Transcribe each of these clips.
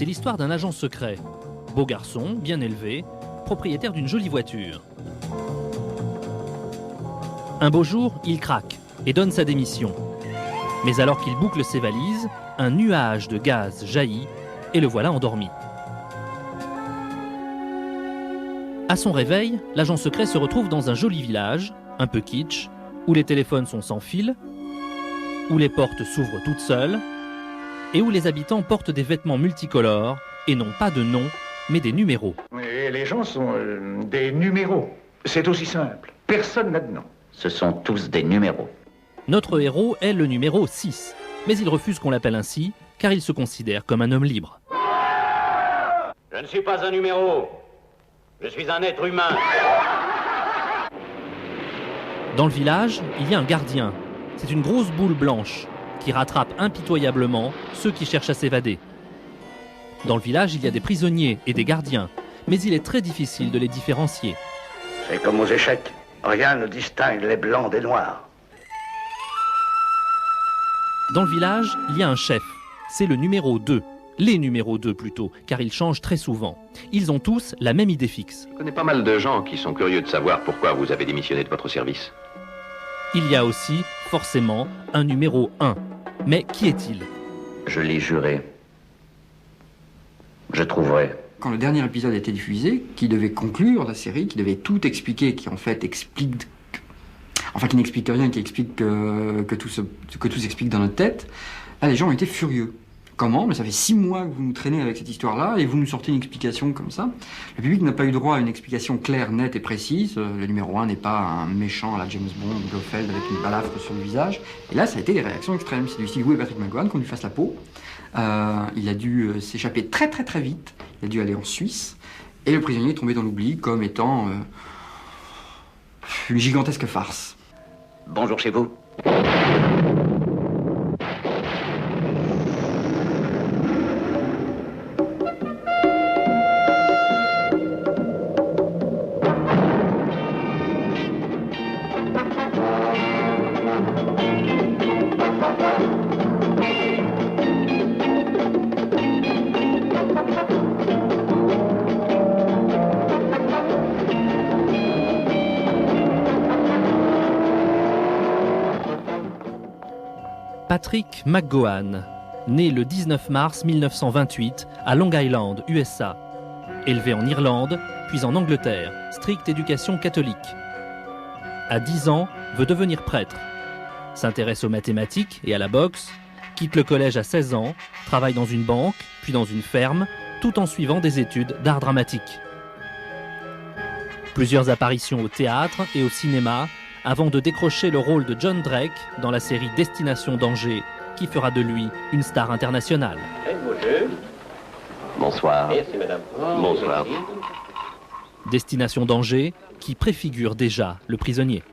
C'est l'histoire d'un agent secret. Beau garçon, bien élevé, propriétaire d'une jolie voiture. Un beau jour, il craque et donne sa démission. Mais alors qu'il boucle ses valises, un nuage de gaz jaillit et le voilà endormi. À son réveil, l'agent secret se retrouve dans un joli village, un peu kitsch, où les téléphones sont sans fil, où les portes s'ouvrent toutes seules et où les habitants portent des vêtements multicolores et n'ont pas de nom, mais des numéros. Et les gens sont des numéros. C'est aussi simple. Personne n'a de nom. Ce sont tous des numéros. Notre héros est le numéro 6, mais il refuse qu'on l'appelle ainsi, car il se considère comme un homme libre. Je ne suis pas un numéro. Je suis un être humain. Dans le village, il y a un gardien. C'est une grosse boule blanche qui rattrape impitoyablement ceux qui cherchent à s'évader. Dans le village, il y a des prisonniers et des gardiens, mais il est très difficile de les différencier. C'est comme aux échecs. Rien ne distingue les blancs des noirs. Dans le village, il y a un chef. C'est le numéro 2. Les numéros 2 plutôt, car ils changent très souvent. Ils ont tous la même idée fixe. Je connais pas mal de gens qui sont curieux de savoir pourquoi vous avez démissionné de votre service. Il y a aussi, forcément, un numéro 1. Mais qui est-il? Je l'ai juré. Je trouverai. Quand le dernier épisode a été diffusé, qui devait conclure la série, qui devait tout expliquer, qui en fait explique... Enfin, qui n'explique rien, qui explique que tout s'explique dans notre tête, là, les gens ont été furieux. Comment? Mais ça fait 6 mois que vous nous traînez avec cette histoire-là et vous nous sortez une explication comme ça. Le public n'a pas eu droit à une explication claire, nette et précise. Le numéro 1 n'est pas un méchant à la James Bond ou Blofeld avec une balafre sur le visage. Et là, ça a été des réactions extrêmes. C'est du style, où est Patrick McGowan, qu'on lui fasse la peau. Il a dû s'échapper très très très vite. Il a dû aller en Suisse. Et le prisonnier est tombé dans l'oubli comme étant une gigantesque farce. Bonjour chez vous. Patrick McGowan, né le 19 mars 1928 à Long Island, USA. Élevé en Irlande, puis en Angleterre, stricte éducation catholique. À 10 ans, veut devenir prêtre. S'intéresse aux mathématiques et à la boxe, quitte le collège à 16 ans, travaille dans une banque, puis dans une ferme, tout en suivant des études d'art dramatique. Plusieurs apparitions au théâtre et au cinéma, avant de décrocher le rôle de John Drake dans la série Destination Danger, qui fera de lui une star internationale. Bonsoir. Merci, madame. Bonsoir. Destination Danger, qui préfigure déjà le prisonnier.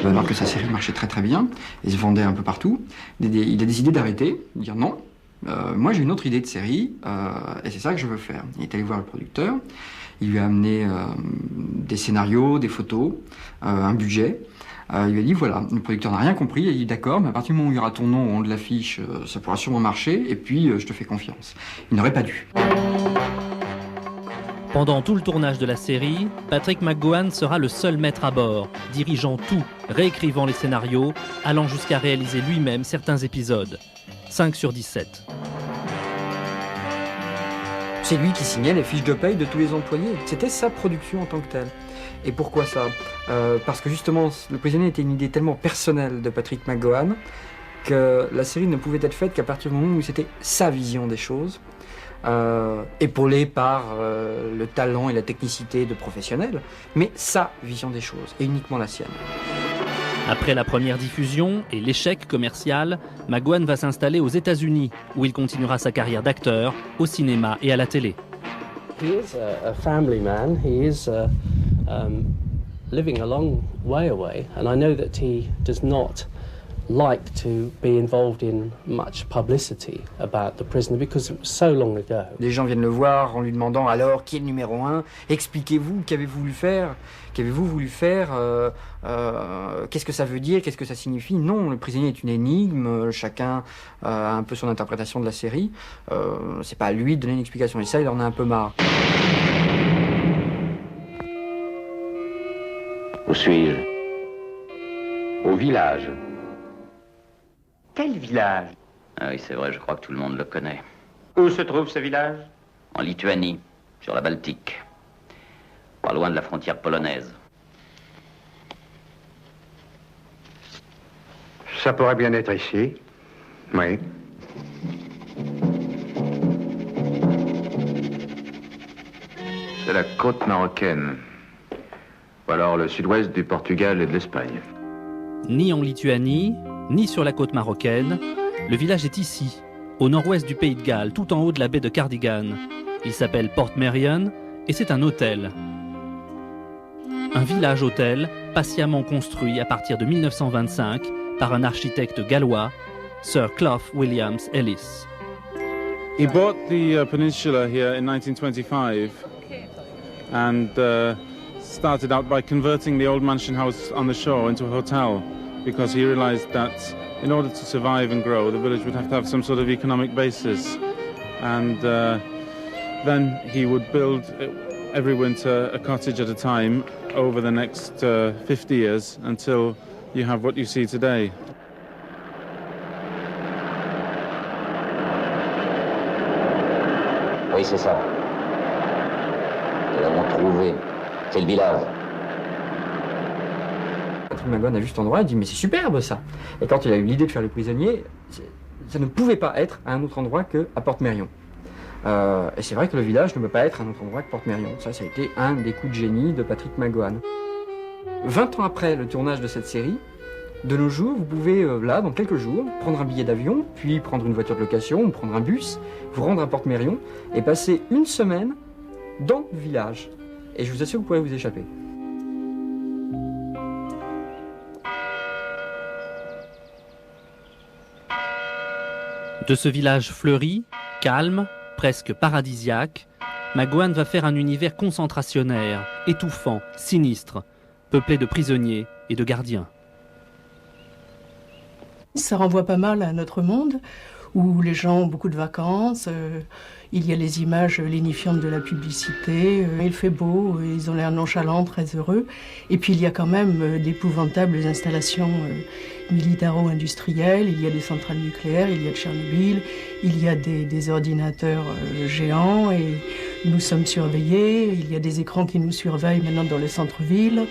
Alors que sa série marchait très très bien, et se vendait un peu partout, il a décidé d'arrêter, de dire non, moi j'ai une autre idée de série, et c'est ça que je veux faire. Il est allé voir le producteur, il lui a amené des scénarios, des photos, un budget. Il lui a dit voilà, le producteur n'a rien compris, il a dit d'accord, mais à partir du moment où il y aura ton nom au haut de l'affiche, ça pourra sûrement marcher, et puis je te fais confiance. Il n'aurait pas dû. Pendant tout le tournage de la série, Patrick McGowan sera le seul maître à bord, dirigeant tout, réécrivant les scénarios, allant jusqu'à réaliser lui-même certains épisodes. 5 sur 17. C'est lui qui signait les fiches de paye de tous les employés. C'était sa production en tant que telle. Et pourquoi ça? Parce que justement, Le Prisonnier était une idée tellement personnelle de Patrick McGowan que la série ne pouvait être faite qu'à partir du moment où c'était sa vision des choses. Épaulé par le talent et la technicité de professionnels, mais sa vision des choses, et uniquement la sienne. Après la première diffusion et l'échec commercial, McGowan va s'installer aux États-Unis, où il continuera sa carrière d'acteur, au cinéma et à la télé. He is a family man. He is living a long way away, and I know that he does not like to be involved in much publicity about the prisoner because it was so long ago. Des gens viennent le voir en lui demandant alors qui est le numéro 1, expliquez-vous, qu'avez-vous voulu faire, qu'est-ce que ça veut dire, qu'est-ce que ça signifie. Non, le prisonnier est une énigme, chacun a un peu son interprétation de la série, c'est pas à lui de donner une explication, et ça il en a un peu marre. Où suis-je? Au village. Quel village? Ah oui, c'est vrai, je crois que tout le monde le connaît. Où se trouve ce village? En Lituanie, sur la Baltique. Pas loin de la frontière polonaise. Ça pourrait bien être ici. Oui. C'est la côte marocaine. Ou alors le sud-ouest du Portugal et de l'Espagne. Ni en Lituanie, ni sur la côte marocaine, le village est ici, au nord-ouest du pays de Galles, tout en haut de la baie de Cardigan. Il s'appelle Portmeirion et c'est un hôtel. Un village-hôtel patiemment construit à partir de 1925 par un architecte gallois, Sir Clough Williams Ellis. He bought the peninsula here in 1925 and started out by converting the old mansion house on the shore into a hotel because he realized that in order to survive and grow, the village would have to have some sort of economic basis. And then he would build every winter a cottage at a time over the next 50 years until you have what you see today. Oui, c'est ça. Nous l'avons trouvé. C'est le village. Patrick McGowan a vu cet endroit, il dit mais c'est superbe ça. Et quand il a eu l'idée de faire le prisonnier, ça ne pouvait pas être à un autre endroit qu'à Portmeirion. Et c'est vrai que le village ne peut pas être à un autre endroit que Portmeirion. Ça a été un des coups de génie de Patrick McGowan. 20 ans après le tournage de cette série, de nos jours, vous pouvez là, dans quelques jours, prendre un billet d'avion, puis prendre une voiture de location, ou prendre un bus, vous rendre à Portmeirion et passer une semaine dans le village. Et je vous assure que vous pourrez vous échapper. De ce village fleuri, calme, presque paradisiaque, McGowan va faire un univers concentrationnaire, étouffant, sinistre, peuplé de prisonniers et de gardiens. Ça renvoie pas mal à notre monde, où les gens ont beaucoup de vacances, il y a les images lénifiantes de la publicité, il fait beau, ils ont l'air nonchalants, très heureux. Et puis il y a quand même d'épouvantables installations militaro-industrielles, il y a des centrales nucléaires, il y a Tchernobyl, il y a des ordinateurs géants et nous sommes surveillés, il y a des écrans qui nous surveillent maintenant dans le centre-ville,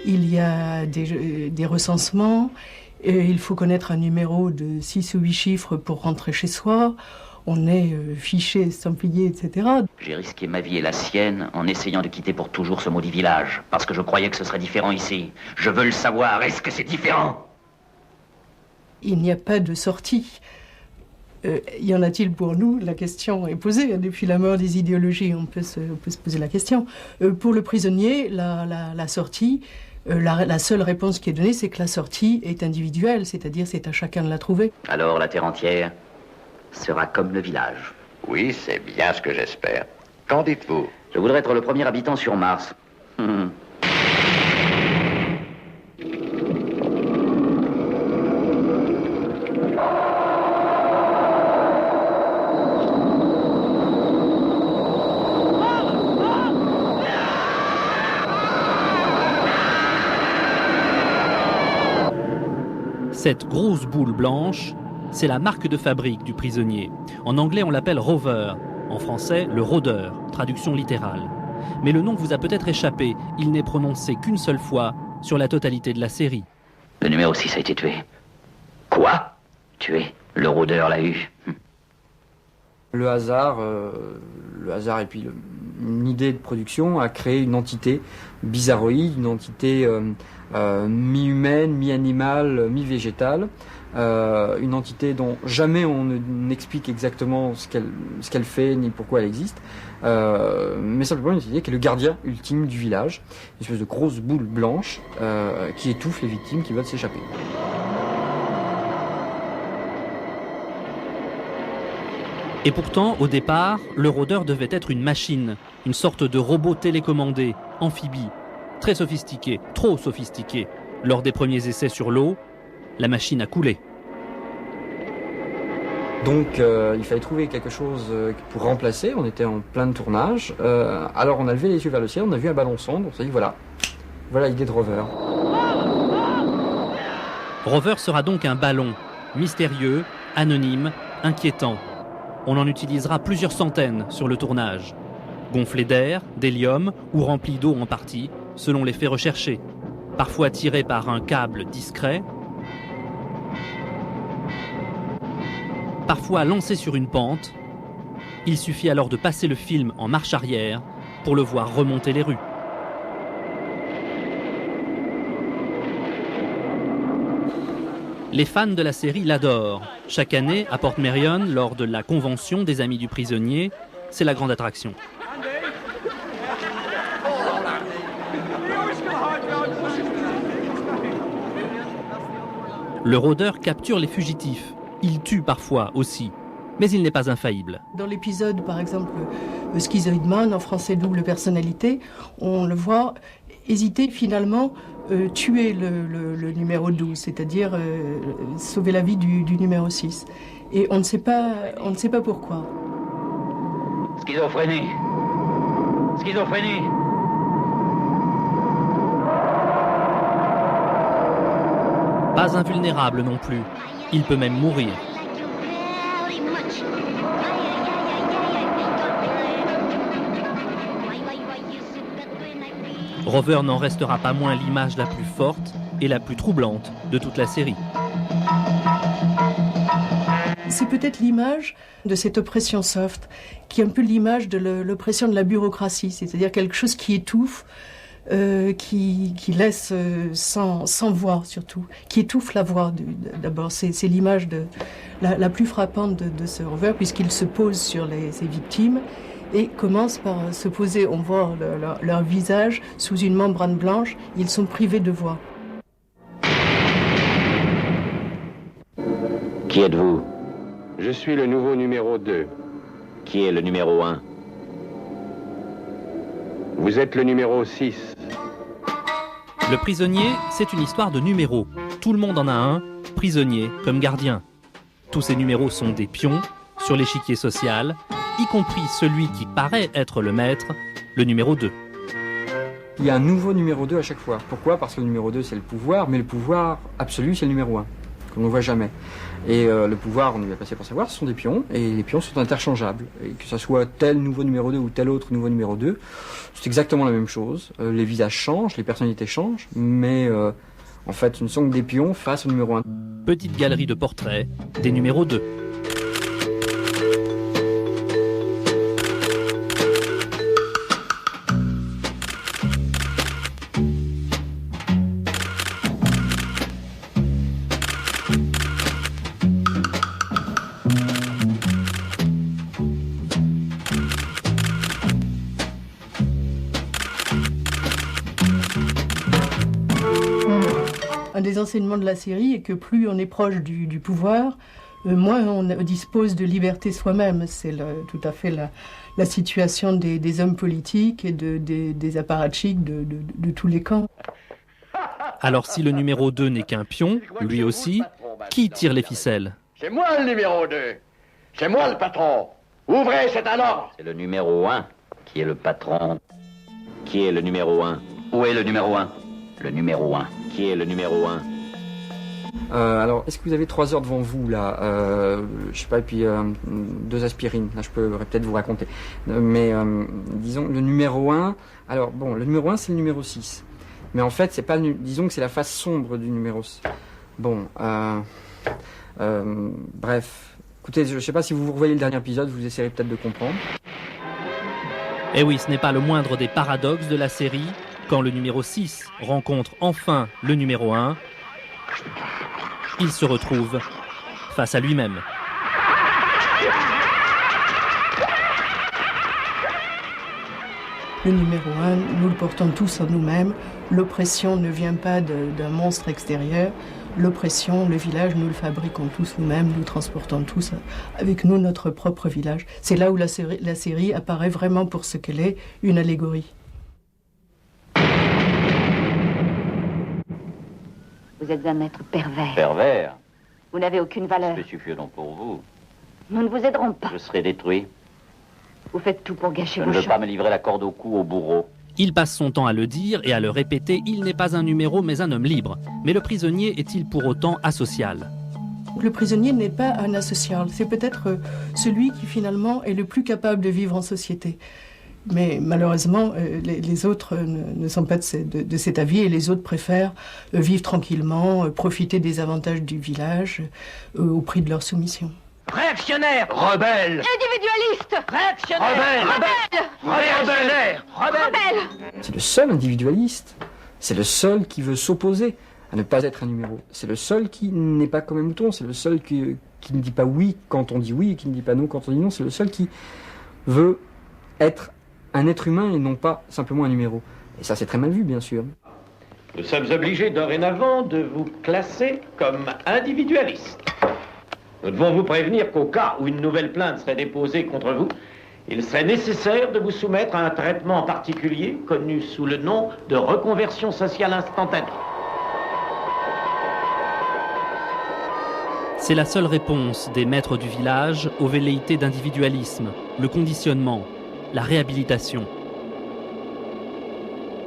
il y a des recensements. Et il faut connaître un numéro de 6 ou 8 chiffres pour rentrer chez soi. On est fiché, estampillé, etc. J'ai risqué ma vie et la sienne en essayant de quitter pour toujours ce maudit village, parce que je croyais que ce serait différent ici. Je veux le savoir, est-ce que c'est différent? Il n'y a pas de sortie. Y en a-t-il pour nous? La question est posée. Depuis la mort des idéologies, on peut se poser la question. Pour le prisonnier, la sortie... La seule réponse qui est donnée, c'est que la sortie est individuelle, c'est-à-dire c'est à chacun de la trouver. Alors la terre entière sera comme le village. Oui, c'est bien ce que j'espère. Qu'en dites-vous? Je voudrais être le premier habitant sur Mars. Cette grosse boule blanche, c'est la marque de fabrique du prisonnier. En anglais, on l'appelle rover. En français, le rôdeur, traduction littérale. Mais le nom vous a peut-être échappé. Il n'est prononcé qu'une seule fois sur la totalité de la série. Le numéro 6 a été tué. Quoi? Tué? Le rôdeur l'a eu. Le hasard et puis une idée de production a créé une entité bizarroïde, une entité mi-humaine, mi-animale, mi-végétale, une entité dont jamais on n'explique exactement ce qu'elle fait ni pourquoi elle existe, mais simplement une entité qui est le gardien ultime du village, une espèce de grosse boule blanche qui étouffe les victimes qui veulent s'échapper. Et pourtant, au départ, le rôdeur devait être une machine, une sorte de robot télécommandé, amphibie, très sophistiqué, trop sophistiqué. Lors des premiers essais sur l'eau, la machine a coulé. Donc il fallait trouver quelque chose pour remplacer, on était en plein de tournage. Alors on a levé les yeux vers le ciel, on a vu un ballon sonde, on s'est dit voilà l'idée de Rover. Rover sera donc un ballon, mystérieux, anonyme, inquiétant. On en utilisera plusieurs centaines sur le tournage. Gonflés d'air, d'hélium ou remplis d'eau en partie, selon les faits recherchés. Parfois tirés par un câble discret, parfois lancés sur une pente. Il suffit alors de passer le film en marche arrière pour le voir remonter les rues. Les fans de la série l'adorent. Chaque année, à Porte Meirion, lors de la convention des Amis du Prisonnier, c'est la grande attraction. Le rôdeur capture les fugitifs. Il tue parfois aussi, mais il n'est pas infaillible. Dans l'épisode, par exemple, Schizoid Man, en français double personnalité, on le voit hésiter finalement, tuer le numéro 12, c'est-à-dire sauver la vie du numéro 6. Et on ne sait pas pourquoi. Schizophrénie. Schizophrénie. Pas invulnérable non plus. Il peut même mourir. Rover n'en restera pas moins l'image la plus forte et la plus troublante de toute la série. C'est peut-être l'image de cette oppression soft, qui est un peu l'image de l'oppression de la bureaucratie, c'est-à-dire quelque chose qui étouffe, qui laisse sans voix surtout, qui étouffe la voix d'abord. C'est l'image la plus frappante de ce Rover, puisqu'il se pose sur ses victimes et commence par se poser. On voit leur visage sous une membrane blanche, ils sont privés de voix. Qui êtes-vous? Je suis le nouveau numéro 2. Qui est le numéro 1? Vous êtes le numéro 6. Le prisonnier, c'est une histoire de numéros. Tout le monde en a un, prisonnier comme gardien. Tous ces numéros sont des pions sur l'échiquier social, y compris celui qui paraît être le maître, le numéro 2. Il y a un nouveau numéro 2 à chaque fois. Pourquoi? Parce que le numéro 2 c'est le pouvoir, mais le pouvoir absolu c'est le numéro 1, qu'on ne voit jamais. Et le pouvoir, on y va passer pour savoir, ce sont des pions, et les pions sont interchangeables. Et que ce soit tel nouveau numéro 2 ou tel autre nouveau numéro 2, c'est exactement la même chose. Les visages changent, les personnalités changent, mais en fait, ce ne sont que des pions face au numéro 1. Petite galerie de portraits des numéros 2. Un des enseignements de la série est que plus on est proche du pouvoir, moins on dispose de liberté soi-même. C'est tout à fait la situation des hommes politiques et des apparatchiks de tous les camps. Alors si le numéro 2 n'est qu'un pion, lui aussi, qui tire les ficelles? C'est moi le numéro 2. C'est moi le patron. Ouvrez, c'est un ordre. C'est le numéro 1 qui est le patron. Qui est le numéro 1? Où est le numéro 1? Le numéro 1. Qui est le numéro 1? Alors, est-ce que vous avez 3 heures devant vous, là je sais pas, et puis 2 aspirines, là je pourrais peut-être vous raconter. Mais disons, le numéro 1, alors bon, le numéro 1 c'est le numéro 6. Mais en fait, c'est pas disons que c'est la face sombre du numéro 6. Bon, bref. Écoutez, je sais pas si vous revoyez le dernier épisode, vous essayerez peut-être de comprendre. Eh oui, ce n'est pas le moindre des paradoxes de la série. Quand le numéro 6 rencontre enfin le numéro 1, il se retrouve face à lui-même. Le numéro 1, nous le portons tous en nous-mêmes. L'oppression ne vient pas d'un monstre extérieur. L'oppression, le village, nous le fabriquons tous nous-mêmes, nous transportons tous avec nous notre propre village. C'est là où la série apparaît vraiment pour ce qu'elle est, une allégorie. Vous êtes un être pervers. Pervers? Vous n'avez aucune valeur. Spécifieux donc pour vous. Nous ne vous aiderons pas. Je serai détruit. Vous faites tout pour gâcher Je vos ne veux champs. pas me livrer la corde au cou au bourreau. Il passe son temps à le dire et à le répéter, il n'est pas un numéro mais un homme libre. Mais le prisonnier est-il pour autant asocial? Le prisonnier n'est pas un asocial, c'est peut-être celui qui finalement est le plus capable de vivre en société. Mais malheureusement, les autres ne sont pas de cet avis et les autres préfèrent vivre tranquillement, profiter des avantages du village au prix de leur soumission. Réactionnaire! Rebelle! Individualiste! Réactionnaire! Rebelle! Réactionnaire! Rebelle! C'est le seul individualiste. C'est le seul qui veut s'opposer à ne pas être un numéro. C'est le seul qui n'est pas comme un mouton. C'est le seul qui ne dit pas oui quand on dit oui et qui ne dit pas non quand on dit non. C'est le seul qui veut être un être humain et non pas simplement un numéro. Et ça, c'est très mal vu, bien sûr. Nous sommes obligés dorénavant de vous classer comme individualiste. Nous devons vous prévenir qu'au cas où une nouvelle plainte serait déposée contre vous, il serait nécessaire de vous soumettre à un traitement particulier connu sous le nom de reconversion sociale instantanée. C'est la seule réponse des maîtres du village aux velléités d'individualisme, le conditionnement, la réhabilitation.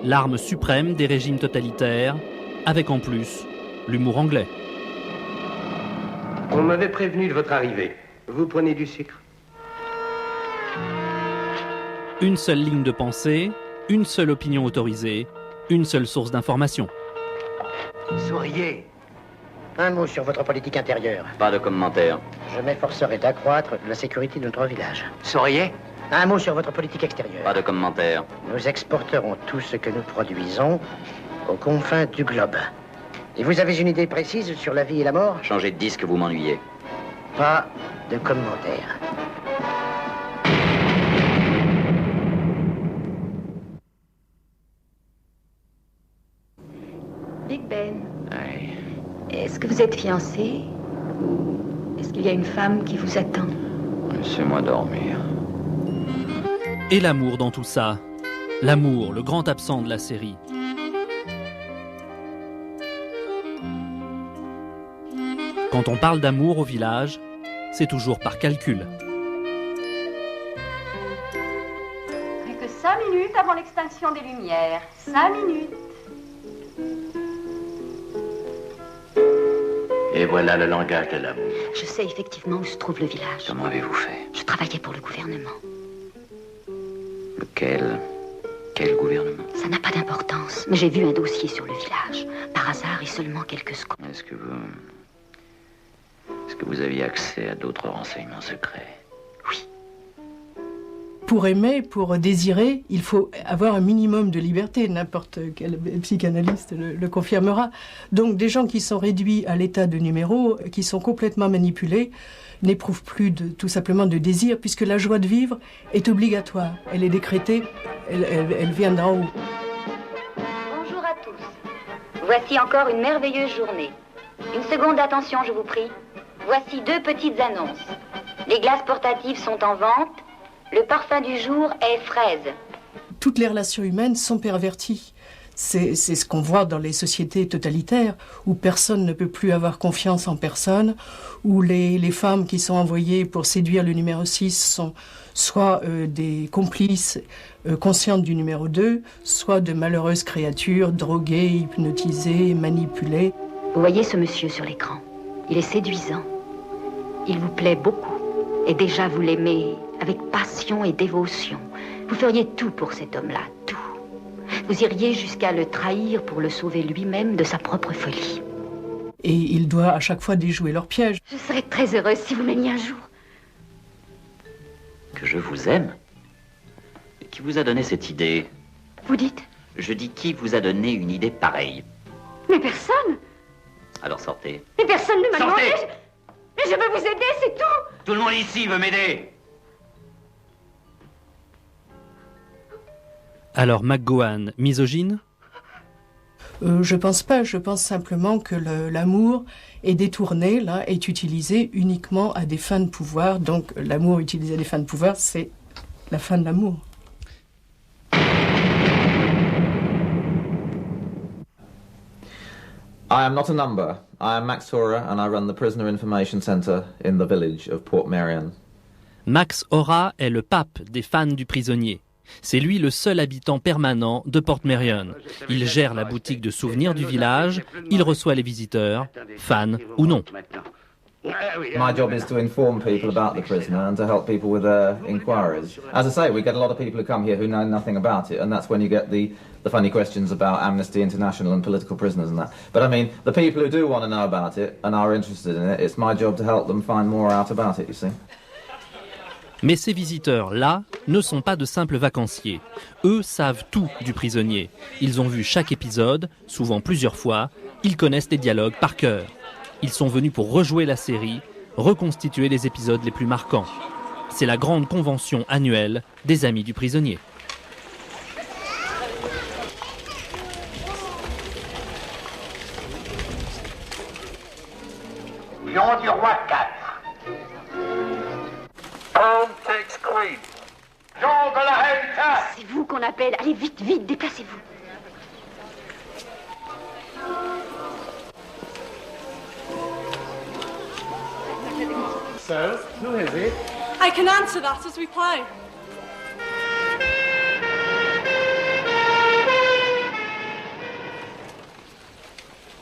L'arme suprême des régimes totalitaires, avec en plus l'humour anglais. On m'avait prévenu de votre arrivée. Vous prenez du sucre? Une seule ligne de pensée, une seule opinion autorisée, une seule source d'information. Souriez. Un mot sur votre politique intérieure. Pas de commentaire. Je m'efforcerai d'accroître la sécurité de notre village. Souriez. Un mot sur votre politique extérieure. Pas de commentaire. Nous exporterons tout ce que nous produisons aux confins du globe. Et vous avez une idée précise sur la vie et la mort? Changez de disque, vous m'ennuyez. Pas de commentaires. Big Ben, Oui. est-ce que vous êtes fiancé? Ou est-ce qu'il y a une femme qui vous attend? Laissez-moi dormir. Et l'amour dans tout ça. L'amour, le grand absent de la série. Quand on parle d'amour au village, c'est toujours par calcul. Plus que 5 minutes avant l'extinction des Lumières. 5 minutes. Et voilà le langage de l'amour. Je sais effectivement où se trouve le village. Comment avez-vous fait? Je travaillais pour le gouvernement. Lequel? Quel gouvernement? Ça n'a pas d'importance, mais j'ai vu un dossier sur le village. Par hasard et seulement quelques secondes. Est-ce que vous aviez accès à d'autres renseignements secrets? Pour aimer, pour désirer, il faut avoir un minimum de liberté. N'importe quel psychanalyste le confirmera. Donc des gens qui sont réduits à l'état de numéro, qui sont complètement manipulés, n'éprouvent plus tout simplement de désir, puisque la joie de vivre est obligatoire. Elle est décrétée, elle vient d'en haut. Bonjour à tous. Voici encore une merveilleuse journée. Une seconde d'attention, je vous prie. Voici 2 petites annonces. Les glaces portatives sont en vente. Le parfum du jour est fraise. Toutes les relations humaines sont perverties. C'est ce qu'on voit dans les sociétés totalitaires, où personne ne peut plus avoir confiance en personne, où les femmes qui sont envoyées pour séduire le numéro 6 sont soit des complices conscientes du numéro 2, soit de malheureuses créatures droguées, hypnotisées, manipulées. Vous voyez ce monsieur sur l'écran? Il est séduisant. Il vous plaît beaucoup. Et déjà vous l'aimez avec passion et dévotion. Vous feriez tout pour cet homme-là, tout. Vous iriez jusqu'à le trahir pour le sauver lui-même de sa propre folie. Et il doit à chaque fois déjouer leur piège. Je serais très heureuse si vous m'aimiez un jour. Que je vous aime? Qui vous a donné cette idée? Vous dites? Je dis qui vous a donné une idée pareille? Mais personne. Alors sortez. Mais personne ne m'a Sortez. demandé. Mais je veux vous aider, c'est tout. Tout le monde ici veut m'aider. Alors McGowan, misogyne? Je pense pas, je pense simplement que l'amour est détourné, là, est utilisé uniquement à des fins de pouvoir. Donc l'amour utilisé à des fins de pouvoir, c'est la fin de l'amour. I am not a number. I am Max Hora and I run the Prisoner Information Center in the village of Portmeirion. Max Hora est le pape des fans du prisonnier. C'est lui le seul habitant permanent de Portmeirion. Il gère la boutique de souvenirs du village, il reçoit les visiteurs, fans ou non. My job is to inform people about the prisoner and to help people with their inquiries. As I say, we get a lot of people who come here who know nothing about it, and that's when you get the funny questions about Amnesty International and political prisoners and that. But I mean, the people who do want to know about it and are interested in it, it's my job to help them find more out about it, you see. Mais ces visiteurs-là ne sont pas de simples vacanciers. Eux savent tout du prisonnier. Ils ont vu chaque épisode, souvent plusieurs fois. Ils connaissent les dialogues par cœur. Ils sont venus pour rejouer la série, reconstituer les épisodes les plus marquants. C'est la grande convention annuelle des Amis du prisonnier. Lion du roi 4. Home takes queen. Jean de la reine 4. C'est vous qu'on appelle. Allez, vite, vite, déplacez-vous. So, who is it? I can answer that as we play.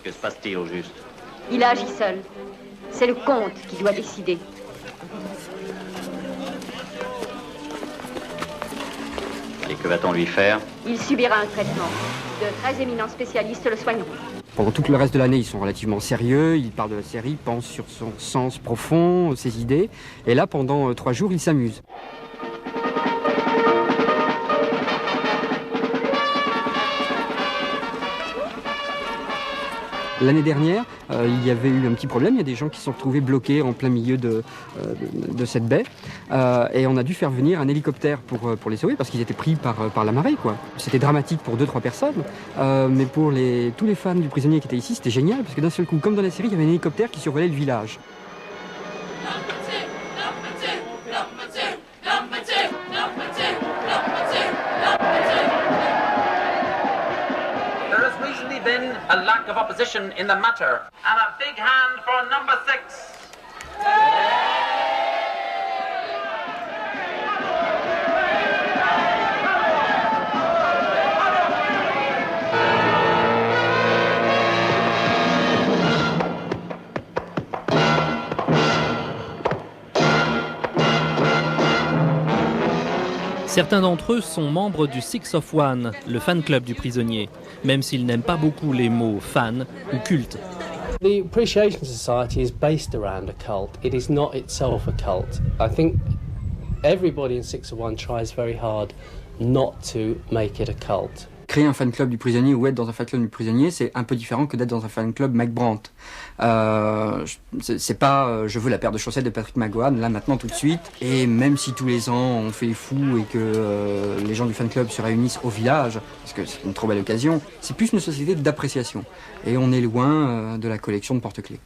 Que se passe-t-il au juste? Il agit seul. C'est le comte qui doit décider. Et que va-t-on lui faire? Il subira un traitement. De très éminents spécialistes le soigneront. Pendant tout le reste de l'année, ils sont relativement sérieux, ils parlent de la série, pensent sur son sens profond, ses idées. Et là, pendant 3 jours, ils s'amusent. L'année dernière, il y avait eu un petit problème. Il y a des gens qui se sont retrouvés bloqués en plein milieu de cette baie. Et on a dû faire venir un hélicoptère pour les sauver parce qu'ils étaient pris par la marée, quoi. C'était dramatique pour 2-3 personnes. Mais pour tous les fans du prisonnier qui étaient ici, c'était génial parce que d'un seul coup, comme dans la série, il y avait un hélicoptère qui survolait le village. Been a lack of opposition in the matter. And a big hand for number 6. Certains d'entre eux sont membres du Six of One, le fan club du prisonnier, même s'ils n'aiment pas beaucoup les mots fan ou culte. The Appreciation Society is based around a cult. It is not itself a cult. I think everybody in Six of One tries very hard not to make it a cult. Créer un fan club du prisonnier ou être dans un fan club du prisonnier, c'est un peu différent que d'être dans un fan club McBrandt. C'est pas je veux la paire de chaussettes de Patrick McGowan là maintenant tout de suite. Et même si tous les ans on fait les fous et que les gens du fan club se réunissent au village, parce que c'est une trop belle occasion, c'est plus une société d'appréciation. Et on est loin de la collection de porte-clés.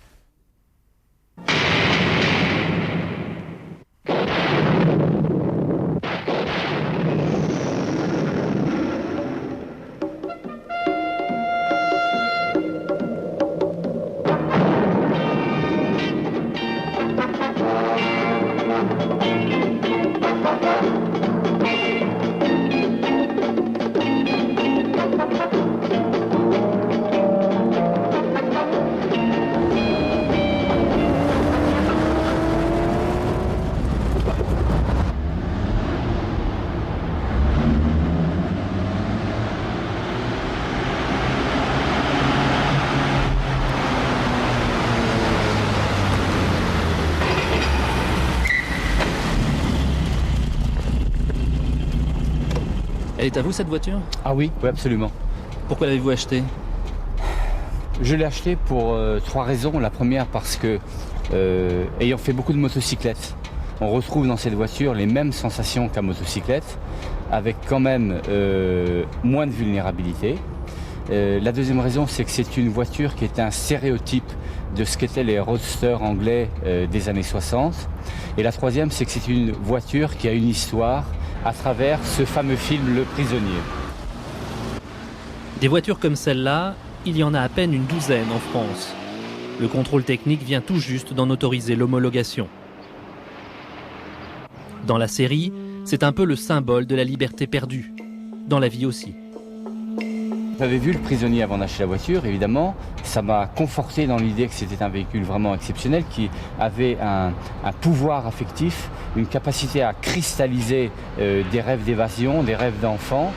Elle est à vous cette voiture? Ah oui, absolument. Pourquoi l'avez-vous achetée? Je l'ai achetée pour 3 raisons. La première parce que, ayant fait beaucoup de motocyclettes, on retrouve dans cette voiture les mêmes sensations qu'à motocyclette. avec quand même moins de vulnérabilité. La deuxième raison, c'est que c'est une voiture qui est un stéréotype de ce qu'étaient les roadsters anglais des années 60. Et la troisième, c'est que c'est une voiture qui a une histoire à travers ce fameux film Le Prisonnier. Des voitures comme celle-là, il y en a à peine une douzaine en France. Le contrôle technique vient tout juste d'en autoriser l'homologation. Dans la série, c'est un peu le symbole de la liberté perdue. Dans la vie aussi. J'avais vu Le Prisonnier avant d'acheter la voiture, évidemment. Ça m'a conforté dans l'idée que c'était un véhicule vraiment exceptionnel qui avait un pouvoir affectif, une capacité à cristalliser des rêves d'évasion, des rêves d'enfant.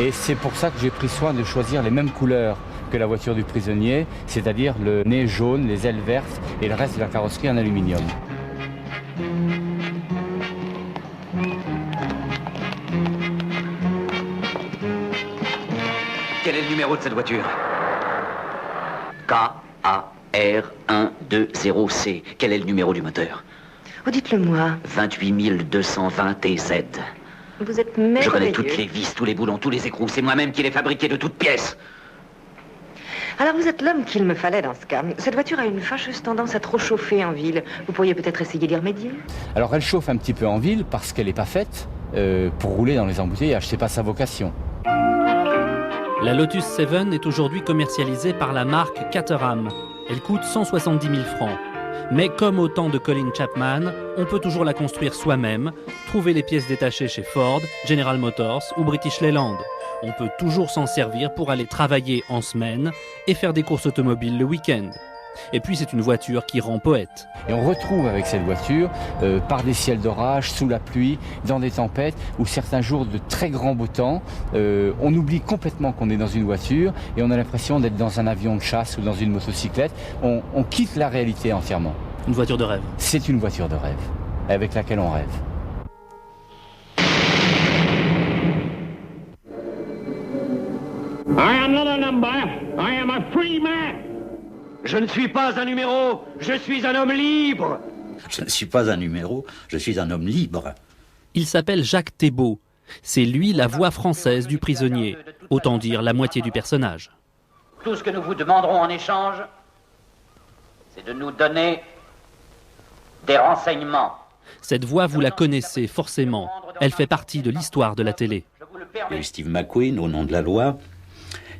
Et c'est pour ça que j'ai pris soin de choisir les mêmes couleurs que la voiture du prisonnier, c'est-à-dire le nez jaune, les ailes vertes et le reste de la carrosserie en aluminium. Quel est le numéro de cette voiture? KAR120C. Quel est le numéro du moteur? Oh, dites-le-moi. 28220 TZ. Vous êtes merveilleux. Je connais toutes les vis, tous les boulons, tous les écrous. C'est moi-même qui les fabriqué de toutes pièces. Alors vous êtes l'homme qu'il me fallait dans ce cas. Cette voiture a une fâcheuse tendance à trop chauffer en ville. Vous pourriez peut-être essayer d'y remédier? Alors elle chauffe un petit peu en ville parce qu'elle n'est pas faite pour rouler dans les embouteillages. C'est pas sa vocation. La Lotus 7 est aujourd'hui commercialisée par la marque Caterham. Elle coûte 170 000 francs. Mais comme au temps de Colin Chapman, on peut toujours la construire soi-même, trouver les pièces détachées chez Ford, General Motors ou British Leyland. On peut toujours s'en servir pour aller travailler en semaine et faire des courses automobiles le week-end. Et puis c'est une voiture qui rend poète. Et on retrouve avec cette voiture, par des ciels d'orage, sous la pluie, dans des tempêtes, ou certains jours de très grand beau temps, on oublie complètement qu'on est dans une voiture et on a l'impression d'être dans un avion de chasse ou dans une motocyclette. On quitte la réalité entièrement. Une voiture de rêve. C'est une voiture de rêve, avec laquelle on rêve. I am not a number. I am a free man. Je ne suis pas un numéro, je suis un homme libre. Je ne suis pas un numéro, je suis un homme libre. Il s'appelle Jacques Thébault. C'est lui la voix française du prisonnier. Autant dire la moitié du personnage. Tout ce que nous vous demanderons en échange, c'est de nous donner des renseignements. Cette voix, vous la connaissez forcément. Elle fait partie de l'histoire de la télé. Il y a eu Steve McQueen, au nom de la loi.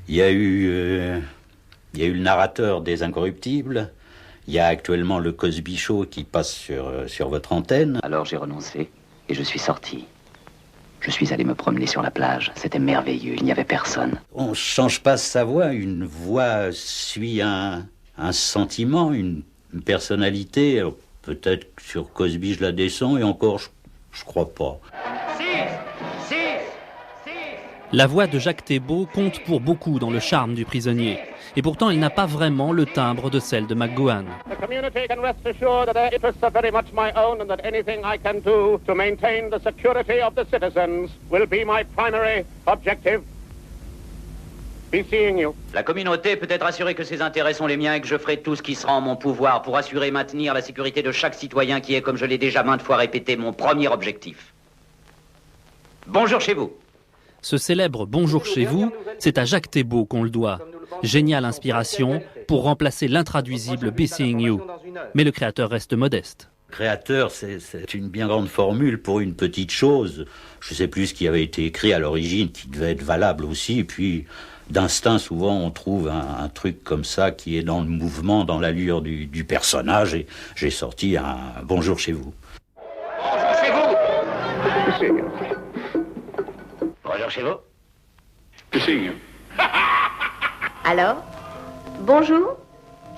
Il y a eu le narrateur des Incorruptibles. Il y a actuellement le Cosby Show qui passe sur votre antenne. Alors j'ai renoncé et je suis sorti. Je suis allé me promener sur la plage. C'était merveilleux, il n'y avait personne. On ne change pas sa voix. Une voix suit un sentiment, une personnalité. Alors, peut-être que sur Cosby, je la descends et encore, je crois pas. La voix de Jacques Thébault compte pour beaucoup dans le charme du prisonnier. Et pourtant, il n'a pas vraiment le timbre de celle de McGowan. The community can rest assured that their interests are very much my own and that anything I can do to maintain the security of the citizens will be my primary objective. Be seeing you. La communauté peut être assurée que ses intérêts sont les miens et que je ferai tout ce qui sera en mon pouvoir pour assurer et maintenir la sécurité de chaque citoyen qui est, comme je l'ai déjà maintes fois répété, mon premier objectif. Bonjour chez vous. Ce célèbre « Bonjour chez vous », c'est à Jacques Thébault qu'on le doit. Géniale inspiration pour remplacer l'intraduisible « Be Seeing You ». Mais le créateur reste modeste. Créateur, c'est une bien grande formule pour une petite chose. Je ne sais plus ce qui avait été écrit à l'origine, qui devait être valable aussi. Et puis, d'instinct, souvent, on trouve un truc comme ça qui est dans le mouvement, dans l'allure du personnage. Et j'ai sorti un « Bonjour chez vous ». Bonjour chez vous. Bonjour chez vous. Alors, bonjour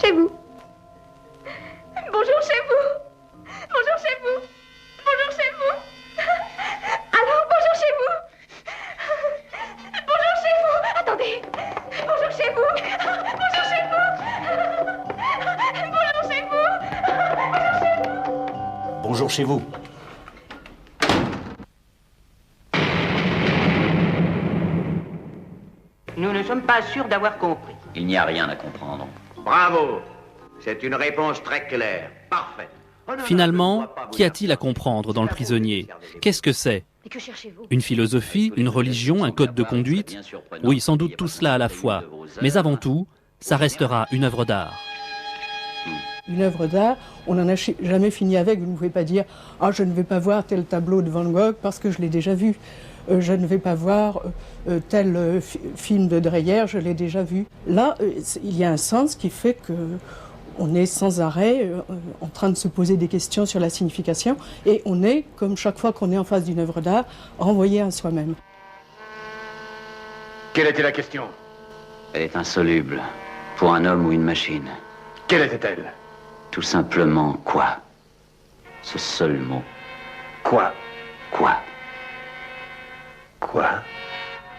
chez vous. Bonjour chez vous. Bonjour chez vous. Bonjour chez vous. Alors, bonjour chez vous. Bonjour chez vous. Attendez. Bonjour chez vous. Bonjour chez vous. Bonjour chez vous. Bonjour chez vous. Nous ne sommes pas sûrs d'avoir compris. Il n'y a rien à comprendre. Bravo. C'est une réponse très claire. Parfait. Finalement, qu'y a-t-il à comprendre dans Le Prisonnier? Qu'est-ce que c'est? Mais que cherchez-vous? Une philosophie, une religion, un code de conduite? Oui, sans doute tout cela à la fois. Mais avant tout, ça restera une œuvre d'art. Une œuvre d'art, on n'en a jamais fini avec. Vous ne pouvez pas dire « Ah, je ne vais pas voir tel tableau de Van Gogh parce que je l'ai déjà vu. Je ne vais pas voir tel film de Dreyer, je l'ai déjà vu. » Là, il y a un sens qui fait que on est sans arrêt en train de se poser des questions sur la signification et on est, comme chaque fois qu'on est en face d'une œuvre d'art, renvoyé à soi-même. Quelle était la question? Elle est insoluble, pour un homme ou une machine. Quelle était-elle? Tout simplement, quoi? Ce seul mot. Quoi? Quoi? Quoi?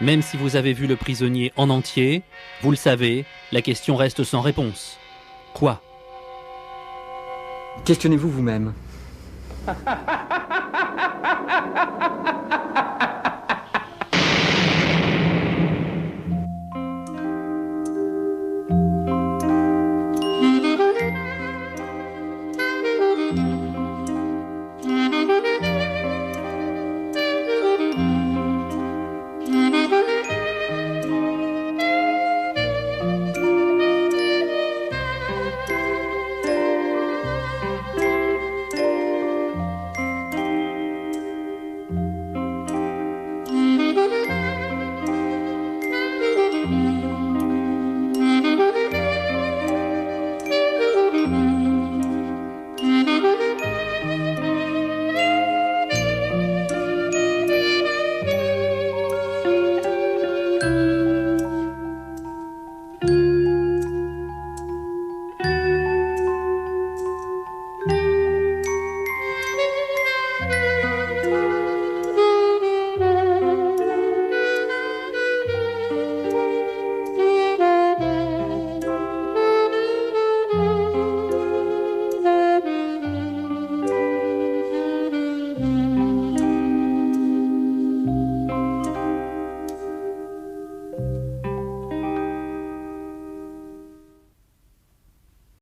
Même si vous avez vu Le Prisonnier en entier, vous le savez, la question reste sans réponse. Quoi? Questionnez-vous vous-même.